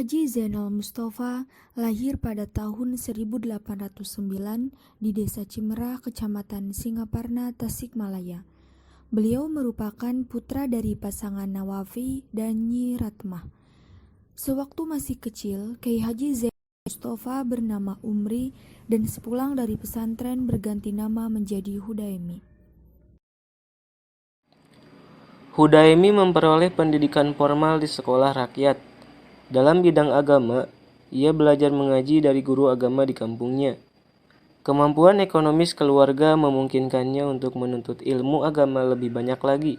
Haji Zainal Mustafa lahir pada tahun 1809 di Desa Cimerah, Kecamatan Singaparna, Tasikmalaya. Beliau merupakan putra dari pasangan Nawafi dan Nyi Ratmah. Sewaktu masih kecil, Kiai Haji Zainal Mustafa bernama Umri dan sepulang dari pesantren berganti nama menjadi Hudaimi. Hudaimi memperoleh pendidikan formal di sekolah rakyat. Dalam bidang agama, ia belajar mengaji dari guru agama di kampungnya. Kemampuan ekonomis keluarga memungkinkannya untuk menuntut ilmu agama lebih banyak lagi.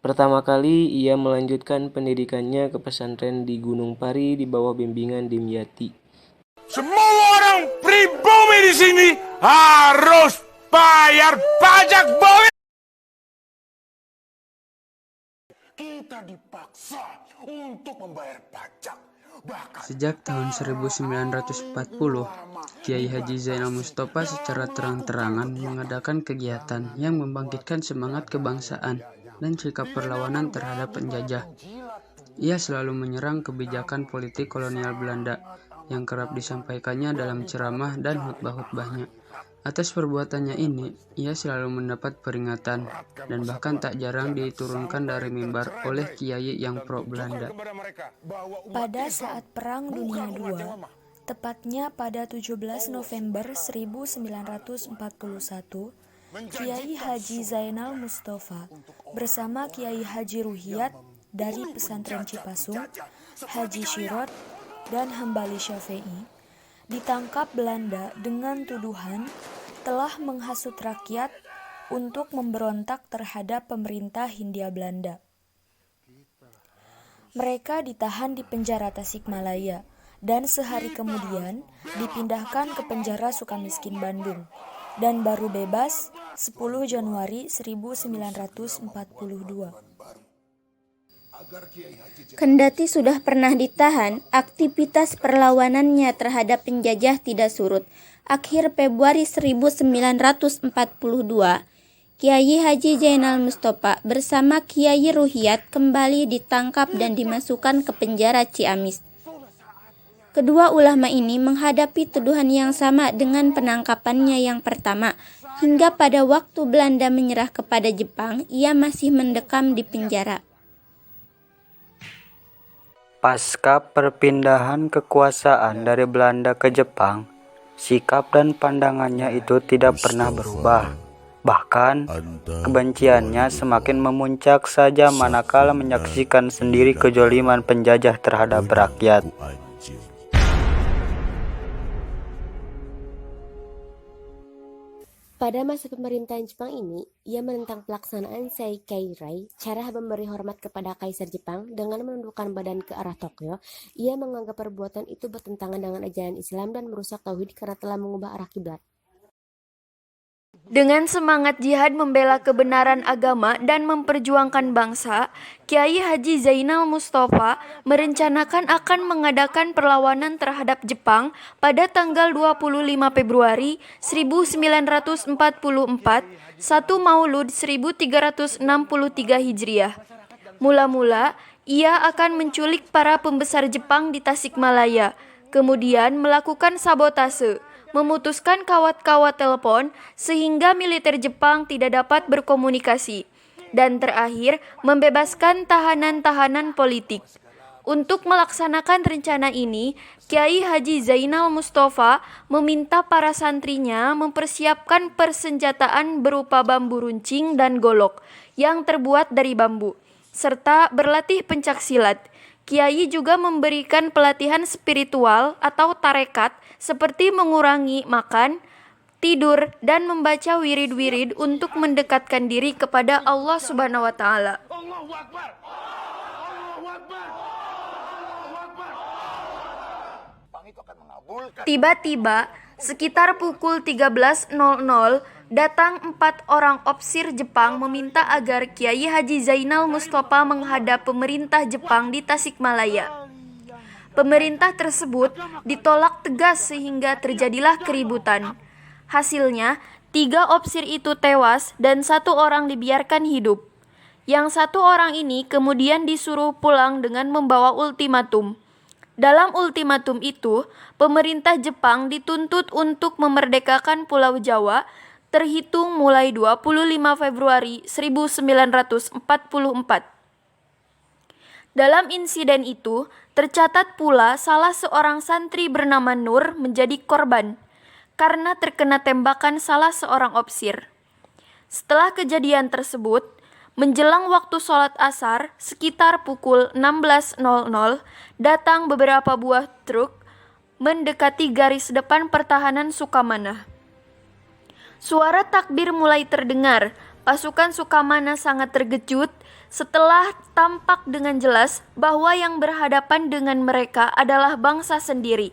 Pertama kali ia melanjutkan pendidikannya ke pesantren di Gunung Pari di bawah bimbingan Dimyati. Semua orang pribumi di sini harus bayar pajak, boy. Kita dipaksa untuk membayar pajak. Sejak tahun 1940, Kiai Haji Zainal Mustafa secara terang-terangan mengadakan kegiatan yang membangkitkan semangat kebangsaan dan sikap perlawanan terhadap penjajah. Ia selalu menyerang kebijakan politik kolonial Belanda yang kerap disampaikannya dalam ceramah dan khutbah-khutbahnya. Atas perbuatannya ini, ia selalu mendapat peringatan dan bahkan tak jarang diturunkan dari mimbar oleh kiai yang pro Belanda. Pada saat Perang Dunia II, tepatnya pada 17 November 1941, Kiai Haji Zainal Mustafa bersama Kiai Haji Ruhiyat dari pesantren Cipasung, Haji Syirot, dan Hambali Syafi'i ditangkap Belanda dengan tuduhan telah menghasut rakyat untuk memberontak terhadap pemerintah Hindia Belanda. Mereka ditahan di penjara Tasikmalaya dan sehari kemudian dipindahkan ke penjara Sukamiskin Bandung dan baru bebas 10 Januari 1942. Kendati sudah pernah ditahan, aktivitas perlawanannya terhadap penjajah tidak surut. Akhir Februari 1942, Kiai Haji Zainal Mustafa bersama Kiai Ruhiyat kembali ditangkap dan dimasukkan ke penjara Ciamis. Kedua ulama ini menghadapi tuduhan yang sama dengan penangkapannya yang pertama. Hingga pada waktu Belanda menyerah kepada Jepang, ia masih mendekam di penjara. Pasca perpindahan kekuasaan dari Belanda ke Jepang, sikap dan pandangannya itu tidak pernah berubah. Bahkan, kebenciannya semakin memuncak saja manakala menyaksikan sendiri kezaliman penjajah terhadap rakyat. Pada masa pemerintahan Jepang ini, ia menentang pelaksanaan Seikairai, cara memberi hormat kepada Kaisar Jepang dengan menundukkan badan ke arah Tokyo. Ia menganggap perbuatan itu bertentangan dengan ajaran Islam dan merusak tauhid karena telah mengubah arah kiblat. Dengan semangat jihad membela kebenaran agama dan memperjuangkan bangsa, Kiai Haji Zainal Mustafa merencanakan akan mengadakan perlawanan terhadap Jepang pada tanggal 25 Februari 1944, 1 Maulud 1363 Hijriah. Mula-mula, ia akan menculik para pembesar Jepang di Tasikmalaya, kemudian melakukan sabotase, memutuskan kawat-kawat telepon sehingga militer Jepang tidak dapat berkomunikasi, dan terakhir membebaskan tahanan-tahanan politik. Untuk melaksanakan rencana ini, Kiai Haji Zainal Mustafa meminta para santrinya mempersiapkan persenjataan berupa bambu runcing dan golok yang terbuat dari bambu, serta berlatih pencaksilat. Kiai juga memberikan pelatihan spiritual atau tarekat seperti mengurangi makan, tidur, dan membaca wirid-wirid untuk mendekatkan diri kepada Allah Subhanahu wa Ta'ala. Tiba-tiba, sekitar pukul 13.00, datang 4 orang opsir Jepang meminta agar Kiai Haji Zainal Mustafa menghadap pemerintah Jepang di Tasikmalaya. Pemerintah tersebut ditolak tegas sehingga terjadilah keributan. Hasilnya, 3 opsir itu tewas dan 1 orang dibiarkan hidup. Yang 1 orang ini kemudian disuruh pulang dengan membawa ultimatum. Dalam ultimatum itu, pemerintah Jepang dituntut untuk memerdekakan Pulau Jawa terhitung mulai 25 Februari 1944. Dalam insiden itu, tercatat pula salah seorang santri bernama Nur menjadi korban karena terkena tembakan salah seorang opsir. Setelah kejadian tersebut, menjelang waktu sholat asar sekitar pukul 16.00, datang beberapa buah truk mendekati garis depan pertahanan Sukamana. Suara takbir mulai terdengar. Pasukan Sukamana sangat terkejut setelah tampak dengan jelas bahwa yang berhadapan dengan mereka adalah bangsa sendiri.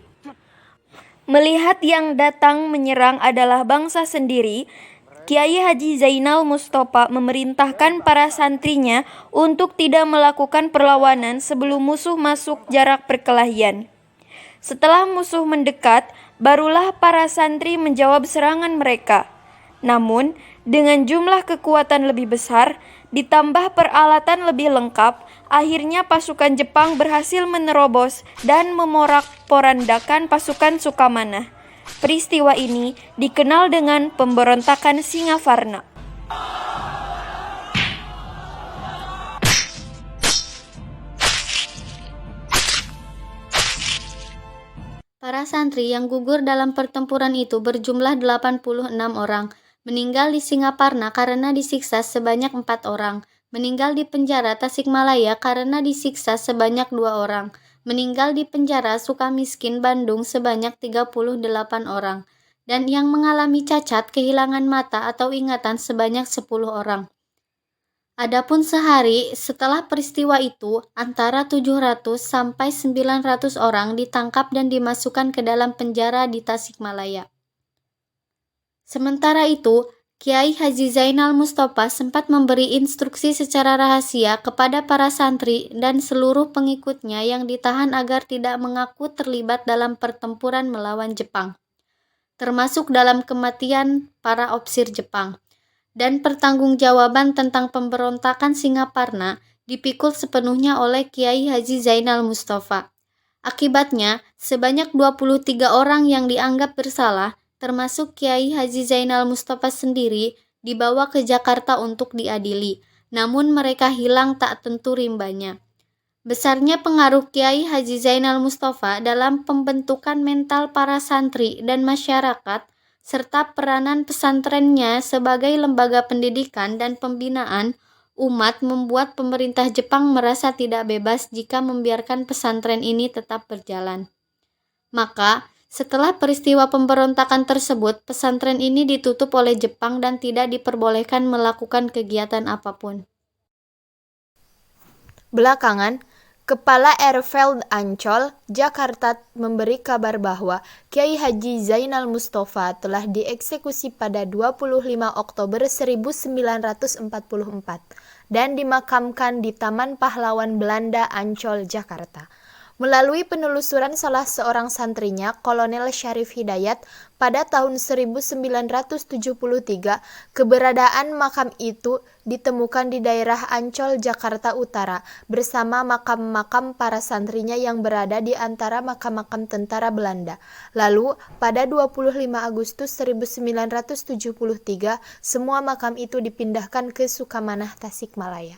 Melihat yang datang menyerang adalah bangsa sendiri, Kiai Haji Zainal Mustofa memerintahkan para santrinya untuk tidak melakukan perlawanan sebelum musuh masuk jarak perkelahian. Setelah musuh mendekat, barulah para santri menjawab serangan mereka. Namun, dengan jumlah kekuatan lebih besar, ditambah peralatan lebih lengkap, akhirnya pasukan Jepang berhasil menerobos dan memorak-porandakan pasukan Sukamana. Peristiwa ini dikenal dengan pemberontakan Singaparna. Para santri yang gugur dalam pertempuran itu berjumlah 86 orang. Meninggal di Singaparna karena disiksa sebanyak 4 orang. Meninggal di penjara Tasikmalaya karena disiksa sebanyak 2 orang. Meninggal di penjara Sukamiskin Bandung sebanyak 38 orang. Dan yang mengalami cacat kehilangan mata atau ingatan sebanyak 10 orang. Adapun sehari setelah peristiwa itu, antara 700 sampai 900 orang ditangkap dan dimasukkan ke dalam penjara di Tasikmalaya. Sementara itu, Kiai Haji Zainal Mustofa sempat memberi instruksi secara rahasia kepada para santri dan seluruh pengikutnya yang ditahan agar tidak mengaku terlibat dalam pertempuran melawan Jepang, termasuk dalam kematian para opsir Jepang. Dan pertanggungjawaban tentang pemberontakan Singaparna dipikul sepenuhnya oleh Kiai Haji Zainal Mustofa. Akibatnya, sebanyak 23 orang yang dianggap bersalah, termasuk Kiai Haji Zainal Mustofa sendiri, dibawa ke Jakarta untuk diadili, namun mereka hilang tak tentu rimbanya. Besarnya pengaruh Kiai Haji Zainal Mustofa dalam pembentukan mental para santri dan masyarakat, serta peranan pesantrennya sebagai lembaga pendidikan dan pembinaan umat membuat pemerintah Jepang merasa tidak bebas jika membiarkan pesantren ini tetap berjalan. Maka, setelah peristiwa pemberontakan tersebut, pesantren ini ditutup oleh Jepang dan tidak diperbolehkan melakukan kegiatan apapun. Belakangan, Kepala Airfield Ancol, Jakarta memberi kabar bahwa Kiai Haji Zainal Mustofa telah dieksekusi pada 25 Oktober 1944 dan dimakamkan di Taman Pahlawan Belanda Ancol, Jakarta. Melalui penelusuran salah seorang santrinya, Kolonel Syarif Hidayat, pada tahun 1973, keberadaan makam itu ditemukan di daerah Ancol, Jakarta Utara, bersama makam-makam para santrinya yang berada di antara makam-makam tentara Belanda. Lalu, pada 25 Agustus 1973, semua makam itu dipindahkan ke Sukamanah, Tasikmalaya.